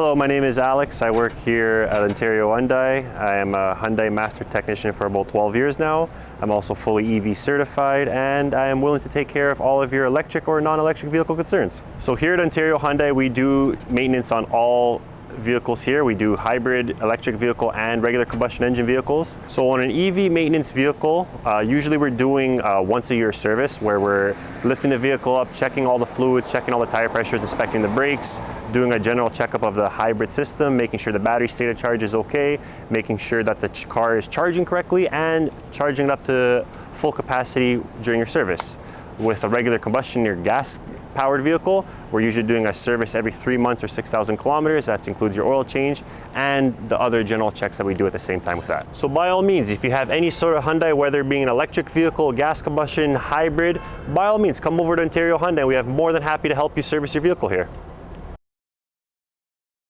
Hello, my name is Alex. I work here at Ontario Hyundai. I am a Hyundai Master Technician for about 12 years now. I'm also fully EV certified, and I am willing to take care of all of your electric or non-electric vehicle concerns. So here at Ontario Hyundai, we do maintenance on all vehicles here. We do hybrid electric vehicle and regular combustion engine vehicles. So on an EV maintenance vehicle, usually we're doing once a year service where we're lifting the vehicle up, checking all the fluids, checking all the tire pressures, inspecting the brakes, doing a general checkup of the hybrid system, making sure the battery state of charge is okay, making sure that the car is charging correctly and charging it up to full capacity during your service. With a regular combustion or gas-powered vehicle, we're usually doing a service every 3 months or 6,000 kilometers. That includes your oil change and the other general checks that we do at the same time with that. So by all means, if you have any sort of Hyundai, whether it being an electric vehicle, gas combustion, hybrid, by all means, come over to Ontario Hyundai. We have more than happy to help you service your vehicle here.